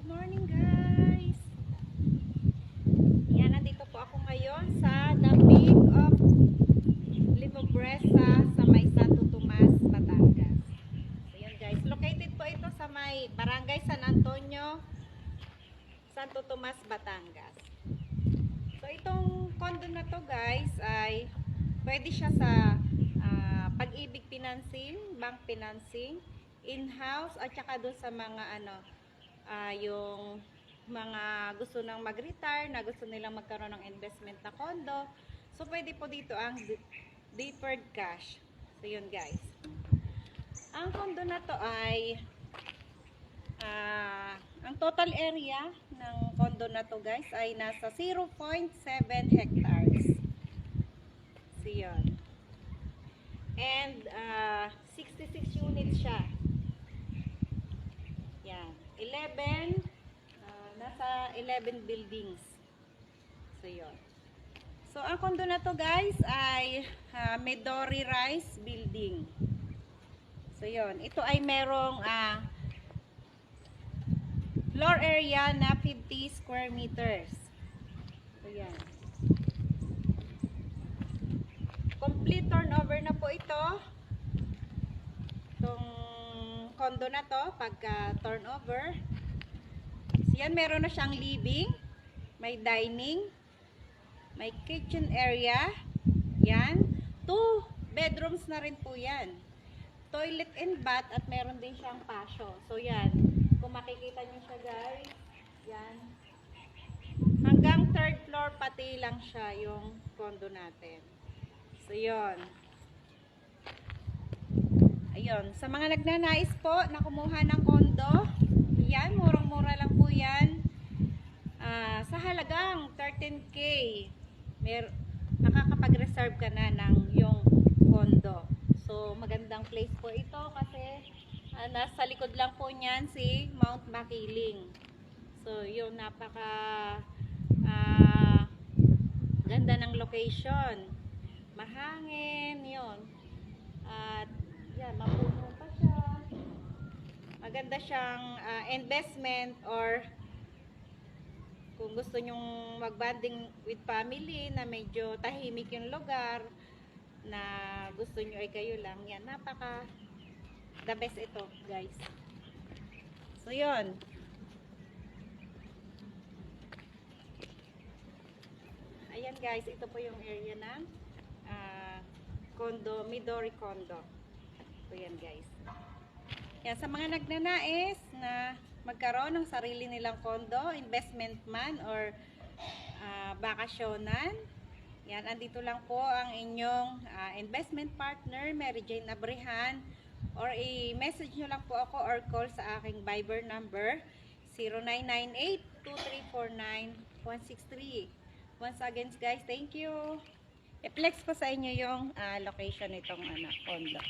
Morning guys! Yan, nandito po ako ngayon sa The Peak of Limobresa sa may Santo Tomas, Batangas. So yun guys, located po ito sa may Barangay San Antonio, Santo Tomas, Batangas. So itong condo na to guys ay pwede siya sa Pag-ibig Financing, Bank Financing, in-house at saka doon sa mga yung mga gusto nang mag-retire, na gusto nilang magkaroon ng investment na condo. So pwede po dito ang deferred cash. So yun guys. Ang condo na to ay ang total area ng condo na to guys ay nasa 0.7 hectares. So yun. And 66 units siya. Yan. 11 nasa 11 buildings. So yun. So ang condo na to guys ay Midori Rise Building. So yun. Ito ay merong floor area na 50 square meters. So yan. Complete turnover na po ito. Itong condo na to pagka turnover. So yan, meron na siyang living, may dining, may kitchen area. Yan, 2 bedrooms na rin po yan. Toilet and bath at meron din siyang pasyo. So yan, kung makikita nyo siya guys, yan. Hanggang 3rd floor pati lang siya yung condo natin. So yun. Ayun, sa mga nagnanais po na kumuha ng condo, yan, murang-mura lang po yan. Sa halagang 13K, nakakapag-reserve ka na ng yung condo. So magandang place po ito kasi nasa likod lang po niyan si Mount Makiling. So yun, napaka ganda ng location. Mahangin, yun. At yan, mapuno pa siya. Maganda siyang investment, or kung gusto nyong mag-bonding with family na medyo tahimik yung lugar, na gusto nyo ay kayo lang, yan, napaka the best ito guys. So yun. Ayan guys, ito po yung area ng condo, Midori Condo. So yan guys. Yan, sa mga nagnanais na magkaroon ng sarili nilang condo, investment man or bakasyonan, yan, andito lang po ang inyong investment partner, Mary Jane Abrihan, or i-message nyo lang po ako or call sa aking Viber number 0998-2349-163. Once again guys, thank you. I-flex ko sa inyo yung location nitong condo.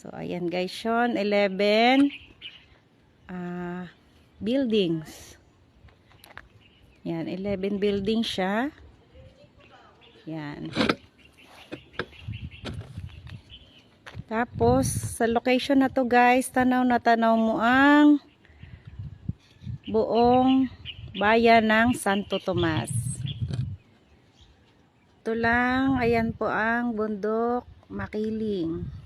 So ayan guys, yun, 11 buildings. Yan, 11 buildings siya. Yan. Tapos, sa location na to guys, tanaw na tanaw mo ang buong bayan ng Santo Tomas. Ito lang, ayan po ang bundok Makiling.